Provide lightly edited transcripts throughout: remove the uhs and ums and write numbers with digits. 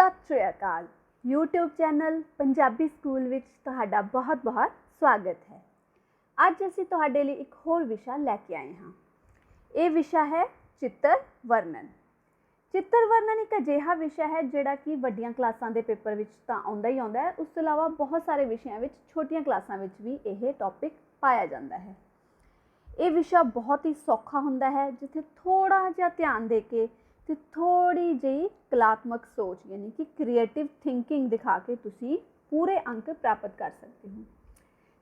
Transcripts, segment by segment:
सत श्री अकाल। YouTube channel Punjabi school which तुहाडा बहुत बहुत स्वागत है। अज असीं तुहाडे लई एक होर विशा लैके आए हाँ। ये विशा है चित्र वर्णन। चित्र वर्णन एक अजिहा विशा है जिहड़ा कि वड्डियां क्लासां दे पेपर विच तां आउंदा ही आउंदा है। उस तो इलावा बहुत सारे विषयां विच छोटियां क्लासां विच भी यह टॉपिक पाया जाता है। ये विशा बहुत ही सौखा हुंदा है, जिथे थोड़ा जिहा ध्यान दे के ते थोड़ी जी कलात्मक सोच यानी कि क्रिएटिव थिंकिंग दिखा के तुसी पूरे अंक प्राप्त कर सकते हो।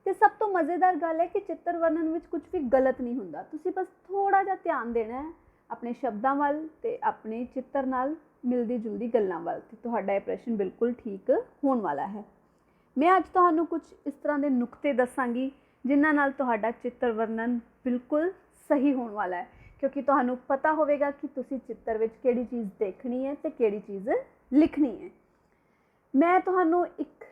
तो सब तो मज़ेदार गल है कि चित्र वर्णन में कुछ भी गलत नहीं हुंदा। तुसी बस थोड़ा जिहा ध्यान देना है अपने शब्दों वाल ते अपने चित्र नाल मिलदी जुलदी गल्लां वाल, ते तुहाडा यह प्रश्न बिल्कुल ठीक होने वाला है। मैं अज तुहानूं कुछ इस तरह के नुकते दसांगी जिन्हां नाल तुहाडा चित्र वर्णन बिल्कुल सही होने वाला है, क्योंकि तुहानूं पता होवेगा कि तुसी चित्र विच किहड़ी चीज़ देखनी है ते किहड़ी चीज़ लिखनी है। मैं तुहानूं एक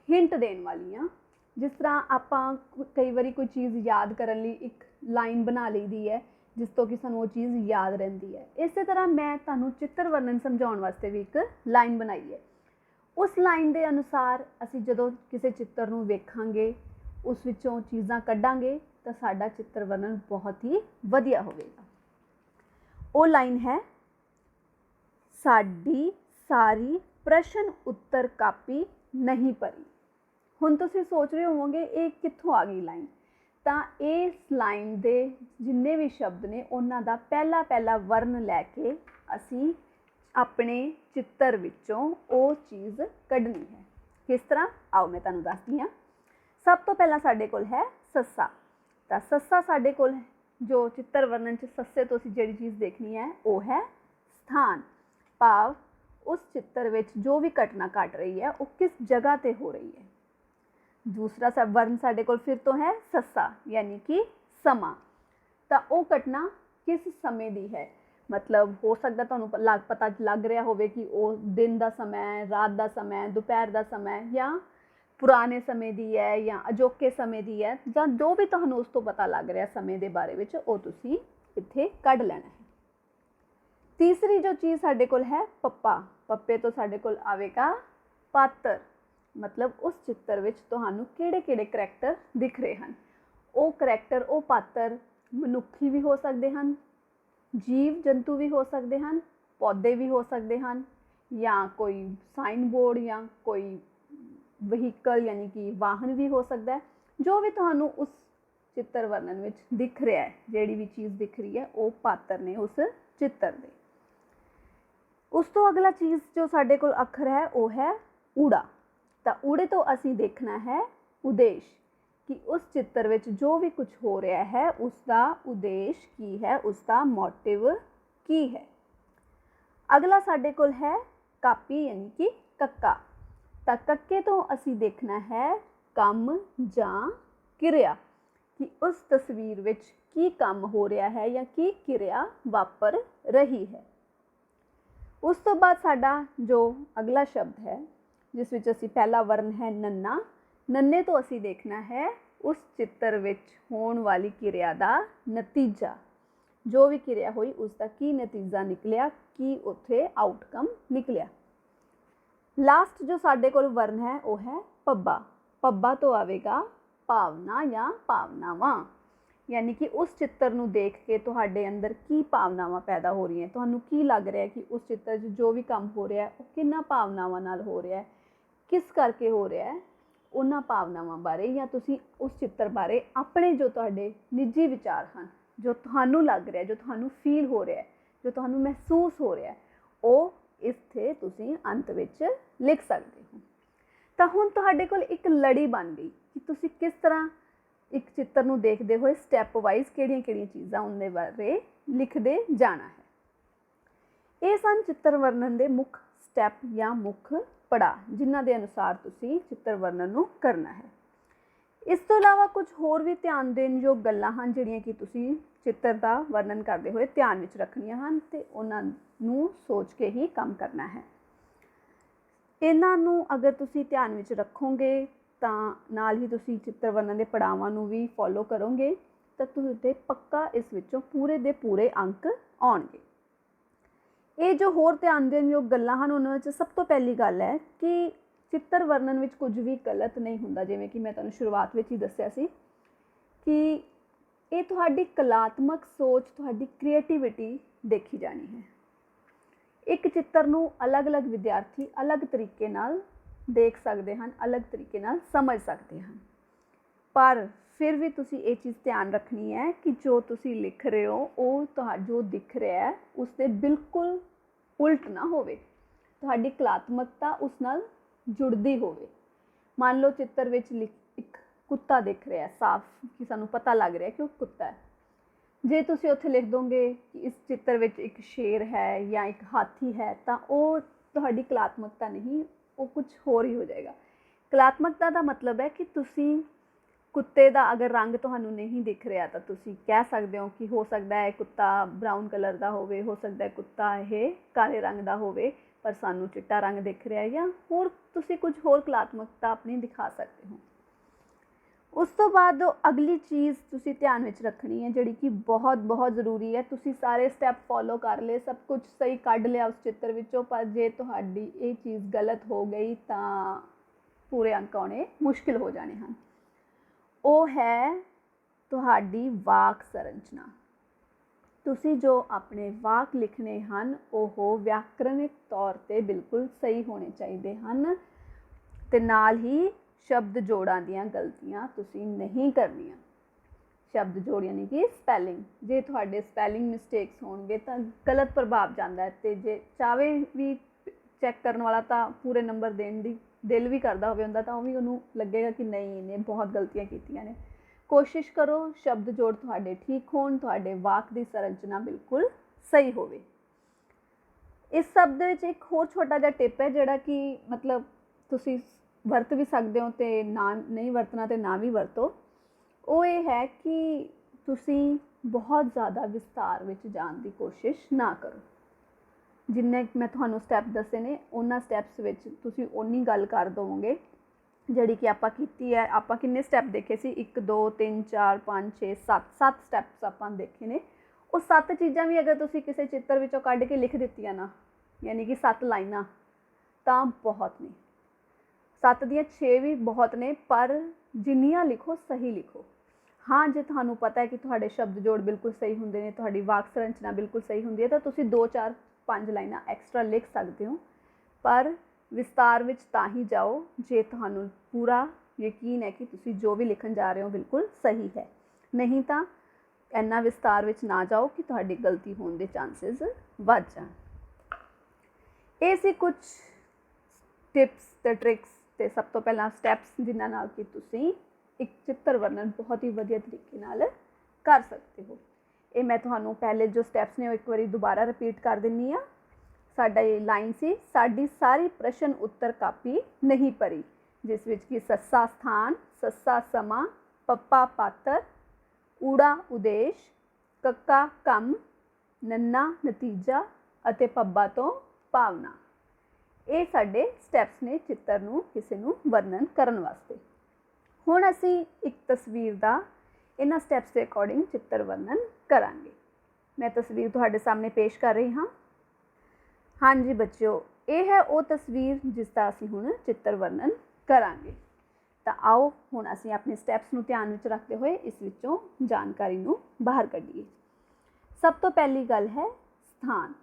हिंट देने वाली हाँ। जिस तरह आपां कई बारी कोई चीज़ याद करन लई एक लाइन बना लईदी है जिस तो कि सानूं वो चीज़ याद रहिंदी है। इस तरह मैं तुहानूं चित्र वर्णन समझाउण वास्ते भी एक लाइन बनाई है। उस लाइन के अनुसार असीं जदों किसी चित्र नूं वेखांगे, उस विचों चीज़ां कड्डांगे तो साडा चित्र वर्णन बहुत ही वधिया होवेगा। वो लाइन है, साडी सारी प्रश्न उत्तर कापी नहीं भरी। हुण तुसीं सोच रहे होवोगे ये कित्थों आ गई लाइन। तां इस लाइन दे जिन्ने भी शब्द ने उन्हां दा पहला पहला वर्ण लैके असीं अपने चित्र विचों वो चीज़ कढ़नी है। किस तरह, आओ मैं तुहानूं दसदी हां। सब तो पहला साडे कोल है सस्सा। तो सस्सा साडे कोल जो चित्र वर्णन च सस्से तो असीं जिहड़ी चीज़ देखनी है वो है स्थान, भाव उस चित्र विच जो भी घटना घट रही है वो किस जगह ते हो रही है। दूसरा सब वर्ण साडे कोल फिर तो है सस्सा यानी कि समा। तो वो घटना किस समय दी है, मतलब हो सकता तुहानूं पता लग रहा होवे कि वो दिन का समय, रात का समय, दोपहर का समय या पुराने समय दी है या अजोके समय दी है, जां जो भी तुहानूं उस तो पता लग रहा समय के बारे में वो तुसीं इत्थे कढ़ लेना है। तीसरी जो चीज़ साडे कोल है पप्पा। पप्पे तो साडे कोल आवेगा पात्र, मतलब उस चित्र विच तुहानूं किहड़े-किहड़े करैक्टर दिख रहे हैं। वो करैक्टर, वो पात्र मनुखी भी हो सकते हैं, जीव जंतु भी हो सकते हैं, पौधे भी हो सकते हैं, या कोई साइन बोर्ड या कोई वहीकल यानी कि वाहन भी हो सकता है। जो भी तुहानूं उस चित्र वर्णन में दिख रहा है, जिहड़ी भी चीज़ दिख रही है वो पात्र ने उस चित्र दे। उस तो अगला चीज़ जो साडे कोल अखर है वो है ऊड़ा। तो ऊड़े तो असीं देखना है उद्देश्य, कि उस चित्र विच जो भी कुछ हो रहा है उसका उद्देश्य की है, उसका मोटिव की है। अगला साडे कोल है कापी यानी कि कक्का। तो कक्के तो असीं देखना है काम जां किरिया, कि उस तस्वीर विच की काम हो रहा है या की किरिया वापर रही है। उस तो बाद साडा जो अगला शब्द है जिस विच असीं पहला वर्ण है नन्ना। नन्ने तो असीं देखना है उस चित्र विच होने वाली किरिया का नतीजा, जो भी किरिया हुई उसका की नतीजा निकलिया, की उत्थे आउटकम निकलिया। लास्ट जो साडे कोल वर्ण है वो है पब्बा। पब्बा तो आवेगा भावना या भावनावां, यानी कि उस चित्र नूं देख के तुहाडे अंदर की भावनावां पैदा हो रही हैं, तुहानूं की लग रहा है कि उस चित्र जो भी काम हो रहा है वो किन्ना भावनावां नाल हो रहा है, किस करके हो रहा है, उन्हां भावनावां बारे या तुसीं उस चित्र बारे अपने जो तुहाडे निजी विचार हैं, जो तुहानूं लग रहा है, जो तुहानूं फील हो रहा है, जो तुहानूं महसूस हो रहा है, वो इत्थे तुसीं अंत विच लिख सकते हो। तो हुण तुहाडे कोल एक लड़ी बन गई कि तुसीं किस तरह एक चित्र नूं देखदे होए स्टैप वाइज किहड़ियां-किहड़ियां चीज़ां उनके बारे लिखदे जाना है। ये सन चित्र वर्णन के मुख स्टैप या मुख पड़ाव जिन्हां दे अनुसार तुसीं चित्र वर्णन नूं करना है। इस तो इलावा कुछ होर भी ध्यान देण योग गल्लां हन जिहड़ियां कि तुसीं चित्र का वर्णन करते हुए ध्यान विच रखणियां हन ते उन्हां नूं सोच के ही काम करना है। इन्हां नूं अगर तुसीं ध्यान विच रखोगे ਤਾਂ ਨਾਲ ਹੀ ਤੁਸੀਂ चित्र वर्णन के पड़ावां नूं भी फॉलो करोगे तो तुहाडे पक्का इस विचों पूरे दे पूरे अंक आउणगे। ਇਹ ਜੋ ਹੋਰ ਧਿਆਨ ਦੇਣ ਯੋਗ ਗੱਲਾਂ ਹਨ ਉਹਨਾਂ ਵਿੱਚ ਸਭ ਤੋਂ ਪਹਿਲੀ ਗੱਲ ਹੈ ਕਿ ਚਿੱਤਰ ਵਰਣਨ ਵਿੱਚ ਕੁਝ ਵੀ ਗਲਤ ਨਹੀਂ ਹੁੰਦਾ। ਜਿਵੇਂ ਕਿ ਮੈਂ ਤੁਹਾਨੂੰ ਸ਼ੁਰੂਆਤ ਵਿੱਚ ਹੀ ਦੱਸਿਆ ਸੀ ਕਿ ਇਹ ਤੁਹਾਡੀ ਕਲਾਤਮਕ ਸੋਚ, ਤੁਹਾਡੀ ਕ੍ਰੀਏਟੀਵਿਟੀ ਦੇਖੀ ਜਾਣੀ ਹੈ। ਇੱਕ ਚਿੱਤਰ ਨੂੰ ਅਲੱਗ-ਅਲੱਗ ਵਿਦਿਆਰਥੀ ਅਲੱਗ ਤਰੀਕੇ ਨਾਲ ਦੇਖ ਸਕਦੇ ਹਨ, ਅਲੱਗ ਤਰੀਕੇ ਨਾਲ ਸਮਝ ਸਕਦੇ ਹਨ, ਪਰ ਫਿਰ ਵੀ ਤੁਸੀਂ ਇਹ ਚੀਜ਼ ਧਿਆਨ ਰੱਖਣੀ ਹੈ ਕਿ ਜੋ ਤੁਸੀਂ ਲਿਖ ਰਹੇ ਹੋ ਉਹ ਜੋ ਦਿਖ ਰਿਹਾ ਹੈ ਉਸ ਦੇ ਬਿਲਕੁਲ ਉਲਟ ਨਾ ਹੋਵੇ, ਤੁਹਾਡੀ ਕਲਾਤਮਕਤਾ ਉਸ ਨਾਲ ਜੁੜਦੀ ਹੋਵੇ। ਮੰਨ ਲਓ ਚਿੱਤਰ ਵਿੱਚ ਇੱਕ ਕੁੱਤਾ ਦਿਖ ਰਿਹਾ ਸਾਫ਼, ਕਿ ਸਾਨੂੰ ਪਤਾ ਲੱਗ ਰਿਹਾ ਕਿ ਉਹ ਕੁੱਤਾ ਹੈ। ਜੇ ਤੁਸੀਂ ਉੱਥੇ ਲਿਖ ਦੋਗੇ ਕਿ ਇਸ ਚਿੱਤਰ ਵਿੱਚ ਇੱਕ ਸ਼ੇਰ ਹੈ ਜਾਂ ਇੱਕ ਹਾਥੀ ਹੈ ਤਾਂ ਉਹ ਤੁਹਾਡੀ ਕਲਾਤਮਕਤਾ ਨਹੀਂ, ਉਹ ਕੁਝ ਹੋਰ ਹੀ ਹੋ ਜਾਏਗਾ। ਕਲਾਤਮਕਤਾ ਦਾ ਮਤਲਬ ਹੈ ਕਿ ਤੁਸੀਂ ਕੁੱਤੇ ਦਾ ਅਗਰ ਰੰਗ ਤੁਹਾਨੂੰ ਨਹੀਂ ਦਿਖ ਰਿਹਾ ਤਾਂ ਤੁਸੀਂ ਕਹਿ ਸਕਦੇ ਹੋ ਕਿ ਹੋ ਸਕਦਾ ਹੈ ਕੁੱਤਾ ਬਰਾਊਨ ਕਲਰ ਦਾ ਹੋਵੇ, ਹੋ ਸਕਦਾ ਹੈ ਕੁੱਤਾ ਇਹ ਕਾਲੇ ਰੰਗ ਦਾ ਹੋਵੇ, ਪਰ ਸਾਨੂੰ ਚਿੱਟਾ ਰੰਗ ਦਿਖ ਰਿਹਾ, ਜਾਂ ਹੋਰ ਤੁਸੀਂ ਕੁਝ ਹੋਰ ਕਲਾਤਮਕਤਾ ਆਪਣੀ ਦਿਖਾ ਸਕਦੇ ਹੋ। ਉਸ ਤੋਂ ਬਾਅਦ ਅਗਲੀ ਚੀਜ਼ ਤੁਸੀਂ ਧਿਆਨ ਵਿੱਚ ਰੱਖਣੀ ਹੈ ਜਿਹੜੀ ਕਿ ਬਹੁਤ ਜ਼ਰੂਰੀ ਹੈ। ਤੁਸੀਂ ਸਾਰੇ ਸਟੈਪ ਫੋਲੋ ਕਰ ਲਏ, ਸਭ ਕੁਝ ਸਹੀ ਕੱਢ ਲਿਆ ਉਸ ਚਿੱਤਰ ਵਿੱਚੋਂ, ਪਰ ਜੇ ਤੁਹਾਡੀ ਇਹ ਚੀਜ਼ ਗਲਤ ਹੋ ਗਈ ਤਾਂ ਪੂਰੇ ਅੰਕ ਆਉਣੇ ਮੁਸ਼ਕਿਲ ਹੋ ਜਾਣੇ ਹਨ। ਉਹ ਹੈ ਤੁਹਾਡੀ ਵਾਕ ਸੰਰਚਨਾ। ਤੁਸੀਂ ਜੋ ਆਪਣੇ ਵਾਕ ਲਿਖਣੇ ਹਨ ਉਹ ਵਿਆਕਰਨਿਕ ਤੌਰ 'ਤੇ ਬਿਲਕੁਲ ਸਹੀ ਹੋਣੇ ਚਾਹੀਦੇ ਹਨ, ਅਤੇ ਨਾਲ ਹੀ ਸ਼ਬਦ ਜੋੜਾਂ ਦੀਆਂ ਗਲਤੀਆਂ ਤੁਸੀਂ ਨਹੀਂ ਕਰਨੀਆਂ। ਸ਼ਬਦ ਜੋੜ ਯਾਨੀ ਕਿ ਸਪੈਲਿੰਗ, ਜੇ ਤੁਹਾਡੇ ਸਪੈਲਿੰਗ ਮਿਸਟੇਕਸ ਹੋਣਗੇ ਤਾਂ ਗਲਤ ਪ੍ਰਭਾਵ ਜਾਂਦਾ ਹੈ, ਅਤੇ ਜੇ ਚਾਹੇ ਵੀ ਚੈੱਕ ਕਰਨ ਵਾਲਾ ਤਾਂ ਪੂਰੇ ਨੰਬਰ ਦੇਣ ਦੀ ਦਿਲ ਵੀ ਕਰਦਾ ਹੋਵੇ ਹੁੰਦਾ ਤਾਂ ਉਹ ਵੀ ਉਹਨੂੰ ਲੱਗੇਗਾ ਕਿ ਨਹੀਂ ਇਹਨੇ ਬਹੁਤ ਗਲਤੀਆਂ ਕੀਤੀਆਂ ਨੇ। ਕੋਸ਼ਿਸ਼ ਕਰੋ ਸ਼ਬਦ ਜੋੜ ਤੁਹਾਡੇ ਠੀਕ ਹੋਣ, ਤੁਹਾਡੇ ਵਾਕ ਦੀ ਸੰਰਚਨਾ ਬਿਲਕੁਲ ਸਹੀ ਹੋਵੇ। ਇਸ ਸ਼ਬਦ ਵਿੱਚ ਇੱਕ ਹੋਰ ਛੋਟਾ ਜਿਹਾ ਟਿਪ ਹੈ ਜਿਹੜਾ ਕਿ ਮਤਲਬ ਤੁਸੀਂ ਵਰਤ ਵੀ ਸਕਦੇ ਹੋ ਅਤੇ ਨਾ ਨਹੀਂ ਵਰਤਣਾ ਅਤੇ ਨਾ ਵੀ ਵਰਤੋ। ਉਹ ਇਹ ਹੈ ਕਿ ਤੁਸੀਂ ਬਹੁਤ ਜ਼ਿਆਦਾ ਵਿਸਤਾਰ ਵਿੱਚ ਜਾਣ ਦੀ ਕੋਸ਼ਿਸ਼ ਨਾ ਕਰੋ। ਜਿੰਨੇ ਮੈਂ ਤੁਹਾਨੂੰ ਸਟੈਪ ਦੱਸੇ ਨੇ ਉਹਨਾਂ ਸਟੈਪਸ ਵਿੱਚ ਤੁਸੀਂ ਓਨੀ ਗੱਲ ਕਰ ਦੇਵੋਗੇ ਜਿਹੜੀ ਕਿ ਆਪਾਂ ਕੀਤੀ ਹੈ। ਆਪਾਂ ਕਿੰਨੇ ਸਟੈਪ ਦੇਖੇ ਸੀ? 1 2 3 4 5 6 7 ਸਟੈਪਸ ਆਪਾਂ ਦੇਖੇ ਨੇ। ਉਹ 7 ਚੀਜ਼ਾਂ ਵੀ ਅਗਰ ਤੁਸੀਂ ਕਿਸੇ ਚਿੱਤਰ ਵਿੱਚੋਂ ਕੱਢ ਕੇ ਲਿਖ ਦਿੱਤੀਆਂ ਨਾ, ਯਾਨੀ ਕਿ 7 ਲਾਈਨਾਂ, ਤਾਂ ਬਹੁਤ ਨੇ। 7 ਦੀਆਂ 6 ਵੀ ਬਹੁਤ ਨੇ, ਪਰ ਜਿੰਨੀਆਂ ਲਿਖੋ ਸਹੀ ਲਿਖੋ। ਹਾਂ, ਜੇ ਤੁਹਾਨੂੰ ਪਤਾ ਹੈ ਕਿ ਤੁਹਾਡੇ ਸ਼ਬਦ ਜੋੜ ਬਿਲਕੁਲ ਸਹੀ ਹੁੰਦੇ ਨੇ, ਤੁਹਾਡੀ ਵਾਕ ਸੰਰਚਨਾ ਬਿਲਕੁਲ ਸਹੀ ਹੁੰਦੀ ਹੈ, ਤਾਂ ਤੁਸੀਂ 2 4 5 ਲਾਈਨਾਂ ਐਕਸਟਰਾ ਲਿਖ ਸਕਦੇ ਹੋ, ਪਰ ਵਿਸਤਾਰ ਵਿੱਚ ਤਾਂ ਹੀ ਜਾਓ ਜੇ ਤੁਹਾਨੂੰ ਪੂਰਾ ਯਕੀਨ ਹੈ ਕਿ ਤੁਸੀਂ ਜੋ ਵੀ ਲਿਖਣ ਜਾ ਰਹੇ ਹੋ ਬਿਲਕੁਲ ਸਹੀ ਹੈ। ਨਹੀਂ ਤਾਂ ਇੰਨਾ ਵਿਸਤਾਰ ਵਿੱਚ ਨਾ ਜਾਓ ਕਿ ਤੁਹਾਡੀ ਗਲਤੀ ਹੋਣ ਦੇ ਚਾਂਸਸ ਵੱਧ ਜਾਣ। ਇਹ ਸੀ ਕੁਝ ਟਿਪਸ ਅਤੇ ਟ੍ਰਿਕਸ ਅਤੇ ਸਭ ਤੋਂ ਪਹਿਲਾਂ ਸਟੈਪਸ ਜਿਨ੍ਹਾਂ ਨਾਲ ਕਿ ਤੁਸੀਂ ਇੱਕ ਚਿੱਤਰ ਵਰਣਨ ਬਹੁਤ ਹੀ ਵਧੀਆ ਤਰੀਕੇ ਨਾਲ ਕਰ ਸਕਦੇ ਹੋ। ਇਹ ਮੈਂ ਤੁਹਾਨੂੰ ਪਹਿਲੇ ਜੋ ਸਟੈਪਸ ਨੇ ਉਹ ਇੱਕ ਵਾਰੀ ਦੁਬਾਰਾ ਰਿਪੀਟ ਕਰ ਦਿੰਦੀ ਹਾਂ। ਸਾਡਾ ਇਹ ਲਾਈਨ ਸੀ, ਸਾਡੀ ਸਾਰੀ ਪ੍ਰਸ਼ਨ ਉੱਤਰ ਕਾਪੀ ਨਹੀਂ ਭਰੀ, ਜਿਸ ਵਿੱਚ ਕਿ ਸੱਸਾ ਸਥਾਨ, ਸੱਸਾ ਸਮਾਂ, ਪੱਪਾ ਪਾਤਰ, ਊੜਾ ਉਦੇਸ਼, ਕੱਕਾ ਕੰਮ, ਨੰਨਾ ਨਤੀਜਾ ਅਤੇ ਪੱਬਾ ਤੋਂ ਭਾਵਨਾ। ਇਹ ਸਾਡੇ ਸਟੈਪਸ ਨੇ ਚਿੱਤਰ ਨੂੰ ਕਿਸੇ ਨੂੰ ਵਰਣਨ ਕਰਨ ਵਾਸਤੇ। ਹੁਣ ਅਸੀਂ ਇੱਕ ਤਸਵੀਰ ਦਾ ਇਹਨਾਂ ਸਟੈਪਸ ਦੇ ਅਕੋਰਡਿੰਗ ਚਿੱਤਰ ਵਰਣਨ ਕਰਾਂਗੇ। ਮੈਂ ਤਸਵੀਰ ਤੁਹਾਡੇ ਸਾਹਮਣੇ ਪੇਸ਼ ਕਰ ਰਹੀ ਹਾਂ। ਹਾਂਜੀ ਬੱਚਿਓ, ਇਹ ਹੈ ਉਹ ਤਸਵੀਰ ਜਿਸ ਦਾ ਅਸੀਂ ਹੁਣ ਚਿੱਤਰ ਵਰਣਨ ਕਰਾਂਗੇ। ਤਾਂ ਆਓ ਹੁਣ ਅਸੀਂ ਆਪਣੇ ਸਟੈਪਸ ਨੂੰ ਧਿਆਨ ਵਿੱਚ ਰੱਖਦੇ ਹੋਏ ਇਸ ਵਿੱਚੋਂ ਜਾਣਕਾਰੀ ਨੂੰ ਬਾਹਰ ਕੱਢੀਏ। ਸਭ ਤੋਂ ਪਹਿਲੀ ਗੱਲ ਹੈ ਸਥਾਨ।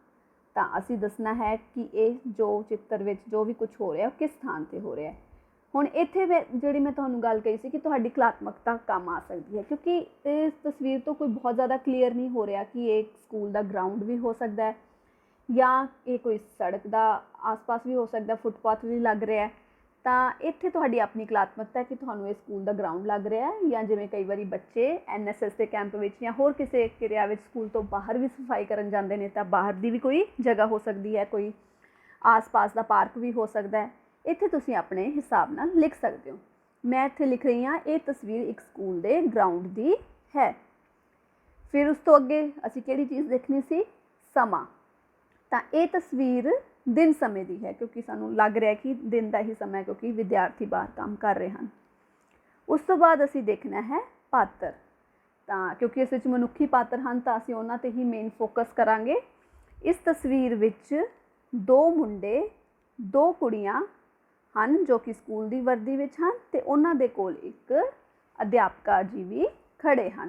ਤਾਂ ਅਸੀਂ ਦੱਸਣਾ ਹੈ ਕਿ ਇਹ ਜੋ ਚਿੱਤਰ ਵਿੱਚ ਜੋ ਵੀ ਕੁਝ ਹੋ ਰਿਹਾ ਉਹ ਕਿਸ ਸਥਾਨ 'ਤੇ ਹੋ ਰਿਹਾ ਹੈ। ਹੁਣ ਇੱਥੇ ਜਿਹੜੀ ਮੈਂ ਤੁਹਾਨੂੰ ਗੱਲ ਕਹੀ ਸੀ ਕਿ ਤੁਹਾਡੀ ਕਲਾਤਮਕਤਾ ਕੰਮ ਆ ਸਕਦੀ ਹੈ, ਕਿਉਂਕਿ ਇਸ ਤਸਵੀਰ ਤੋਂ ਕੋਈ ਬਹੁਤ ਜ਼ਿਆਦਾ ਕਲੀਅਰ ਨਹੀਂ ਹੋ ਰਿਹਾ ਕਿ ਇਹ ਸਕੂਲ ਦਾ ਗਰਾਊਂਡ ਵੀ ਹੋ ਸਕਦਾ ਹੈ ਜਾਂ ਇਹ ਕੋਈ ਸੜਕ ਦਾ ਆਸ-ਪਾਸ ਵੀ ਹੋ ਸਕਦਾ, ਫੁੱਟਪਾਥ ਵੀ ਲੱਗ ਰਿਹਾ। ਤਾਂ ਇੱਥੇ ਤੁਹਾਡੀ ਆਪਣੀ ਕਲਾਤਮਕਤਾ ਕਿ ਤੁਹਾਨੂੰ ਇਹ ਸਕੂਲ ਦਾ ਗਰਾਊਂਡ ਲੱਗ ਰਿਹਾ, ਜਾਂ ਜਿਵੇਂ ਕਈ ਵਾਰੀ ਬੱਚੇ NSS ਦੇ ਕੈਂਪ ਵਿੱਚ ਜਾਂ ਹੋਰ ਕਿਸੇ ਕਿਰਿਆ ਵਿੱਚ ਸਕੂਲ ਤੋਂ ਬਾਹਰ ਵੀ ਸਫਾਈ ਕਰਨ ਜਾਂਦੇ ਨੇ, ਤਾਂ ਬਾਹਰ ਦੀ ਵੀ ਕੋਈ ਜਗ੍ਹਾ ਹੋ ਸਕਦੀ ਹੈ, ਕੋਈ ਆਸ-ਪਾਸ ਦਾ ਪਾਰਕ ਵੀ ਹੋ ਸਕਦਾ ਹੈ। ਇੱਥੇ ਤੁਸੀਂ ਆਪਣੇ ਹਿਸਾਬ ਨਾਲ ਲਿਖ ਸਕਦੇ ਹੋ। ਮੈਂ ਇੱਥੇ ਲਿਖ ਰਹੀ ਹਾਂ ਇਹ ਤਸਵੀਰ ਇੱਕ ਸਕੂਲ ਦੇ ਗਰਾਊਂਡ ਦੀ ਹੈ। ਫਿਰ ਉਸ ਤੋਂ ਅੱਗੇ ਅਸੀਂ ਕਿਹੜੀ ਚੀਜ਼ ਦੇਖਣੀ ਸੀ? ਸਮਾਂ। ਤਾਂ ਇਹ ਤਸਵੀਰ ਦਿਨ ਸਮੇਂ ਦੀ ਹੈ, ਕਿਉਂਕਿ ਸਾਨੂੰ ਲੱਗ ਰਿਹਾ ਕਿ ਦਿਨ ਦਾ ਹੀ ਸਮਾਂ, ਕਿਉਂਕਿ ਵਿਦਿਆਰਥੀ ਬਾਹਰ ਕੰਮ ਕਰ ਰਹੇ ਹਨ। ਉਸ ਤੋਂ ਬਾਅਦ ਅਸੀਂ ਦੇਖਣਾ ਹੈ ਪਾਤਰ। ਤਾਂ ਕਿਉਂਕਿ ਇਸ ਵਿੱਚ ਮਨੁੱਖੀ ਪਾਤਰ ਹਨ ਤਾਂ ਅਸੀਂ ਉਹਨਾਂ 'ਤੇ ਹੀ ਮੇਨ ਫੋਕਸ ਕਰਾਂਗੇ इस तस्वीर विच 2 मुंडे 2 कुड़ियां ਹਨ जो कि स्कूल की वर्दी विच ਹਨ ਤੇ ਉਹਨਾਂ ਦੇ ਕੋਲ एक अध्यापका जी भी खड़े हैं।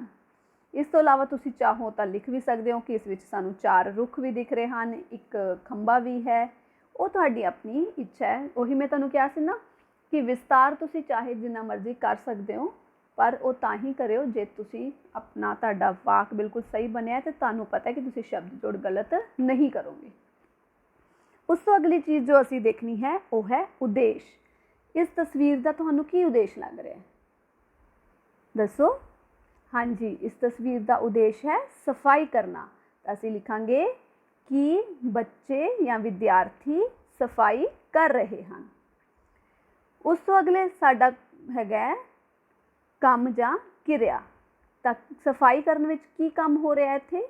इस तो इलावा तुसी चाहो तो लिख भी सकते हो कि इस विच सानू 4 रुख भी दिख रहे हैं, एक खंबा भी है। वो तुहाडी अपनी इच्छा है। वही मैं तुहानू कहा सी ना कि विस्तार तुसी चाहे जिन्ना मर्जी कर सकते हो, पर वो तां ही करियो जे तुसी अपना तुहाडा वाक बिल्कुल सही बनया तो तुहानू पता है कि तुसी शब्द जोड़ गलत नहीं करोगे। उस तो अगली चीज़ जो असी देखनी है वो है उद्देश्य। इस तस्वीर का तुहानू की उद्देश्य लग रहा है, दसो। हाँ जी, इस तस्वीर का उद्देश्य है सफाई करना। तो असी लिखांगे कि बच्चे या विद्यार्थी सफाई कर रहे हैं। उस तो अगले साडा हैगा काम जां किरिया। तो सफाई करने विच की काम हो रहा है इत्थे,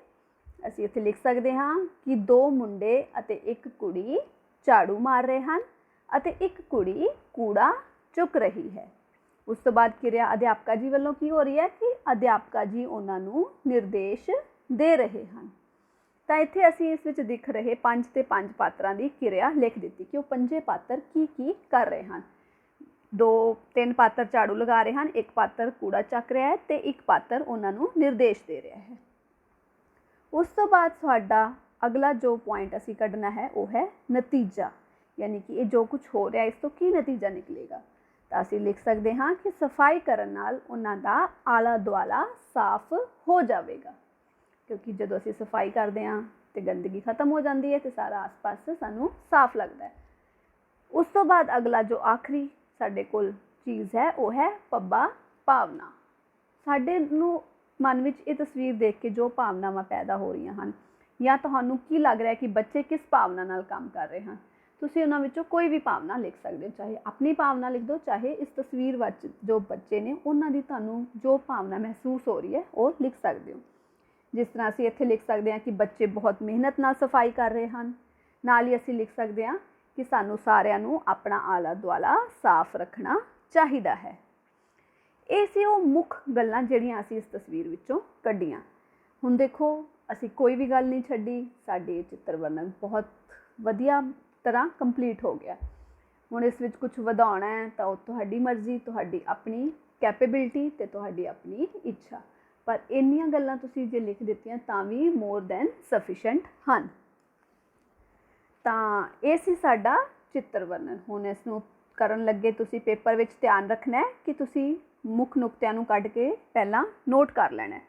असी इत्थे लिख सकते हाँ कि 2 मुंडे अते 1 कुड़ी झाड़ू मार रहे हैं अते 1 कुड़ी कूड़ा चुक रही है। उस तो बाद किरिया अध्यापका जी वालों की हो रही है कि अध्यापका जी उन्होंने निर्देश दे रहे हैं। तो इत्थे असी इस विच दिख रहे 5 ते 5 पात्रां दी किरिया लिख दी कि वो 5 पात्र की कर रहे हैं। 2-3 पात्र झाड़ू लगा रहे हैं, 1 पात्र कूड़ा चक रहा है तो 1 पात्र उन्होंने निर्देश दे रहा है। उस तो बाद साडा अगला जो पॉइंट असी कढ़ना है वो है नतीजा, यानी कि ये जो कुछ हो रहा है इस तो की नतीजा निकलेगा। तो असी लिख सकते हाँ कि सफाई करने नाल उन्हां दा आला दुआला साफ हो जाएगा, क्योंकि जो असी सफाई करते हैं तो गंदगी खत्म हो जाती है तो सारा आस पास सानू साफ लगता है। उस तो बाद अगला जो आखिरी साडे कोल चीज़ है वो है पब्बा भावना। साडे नू मन में ये तस्वीर देख के जो भावनावां पैदा हो रही हैं या तुहानू की लग रहा है कि बच्चे किस भावना नाल काम कर रहे हैं, तुसीं उन्हां विचों कोई भी भावना लिख सकते हो। चाहे अपनी भावना लिख दो, चाहे इस तस्वीर विच जो बच्चे ने उन्हां दी तुहानू जो भावना महसूस हो रही है वो लिख सकते हो। जिस तरह असीं इत्थे लिख सकते हैं कि बच्चे बहुत मेहनत नाल सफाई कर रहे हैं, नाल ही असीं लिख सकते हैं कि सानू सारिਆਂ नू अपना आला दुआला साफ रखना चाहिदा है। ये सी वो मुख गल्लां जिहड़ियां असीं इस तस्वीर विचों कड्ढियां। हुण देखो असीं कोई भी गल नहीं छड्डी, साडे चित्र वर्णन बहुत वधिया तरह कंप्लीट हो गया। हुण इस विच कुछ वधाउणा है तो वो तुहाडी मर्जी, तुहाडी अपनी कैपेबिलिटी ते तुहाडी अपनी इच्छा, पर इन्नियां गल्लां तुसीं जे लिख दित्तियां तां भी मोर दैन सफिशेंट हन। तां ये सी साडा चित्र वर्णन। हुण इसनूं करन लगे तुसीं पेपर विच ध्यान रखना है कि तुसीं मुख नुक्तिਆਂ ਨੂੰ ਕੱਢ के पहला नोट कर लेना है,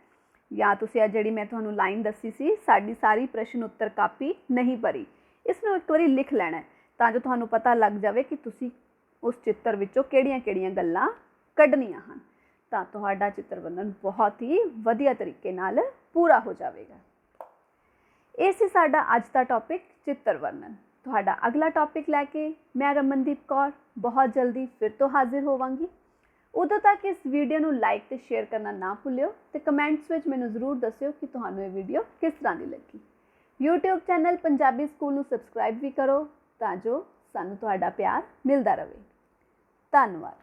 या तुसीं आ जिहड़ी मैं तुहानूं लाइन दसी सी साडी सारी प्रश्न उत्तर कापी नहीं भरी, इसनूं एक बारी लिख लेना है तां जो तुहानूं पता लग जाए कि तुसीं उस चित्र विचों किहड़ियां-किहड़ियां गल्लां कढणियां हन। तां तुहाडा चित्र वर्णन बहुत ही वधिया तरीके नाल पूरा हो जाएगा। ये सी साडा अज दा टॉपिक चित्र वर्णन। तुहाडा अगला टॉपिक लैके मैं रमनदीप कौर बहुत जल्दी फिर तो हाजिर होवांगी। उदों तक इस वीडियो नूं लाइक ते शेयर करना ना भुल्लिओ ते कमेंट्स विच मैनूं जरूर दस्सिओ कि तुहानूं ये वीडियो किस तरह की लगी। यूट्यूब चैनल पंजाबी स्कूल नूं सबसक्राइब भी करो तां जो सानूं तुहाडा प्यार मिलदा रहे। धन्नवाद।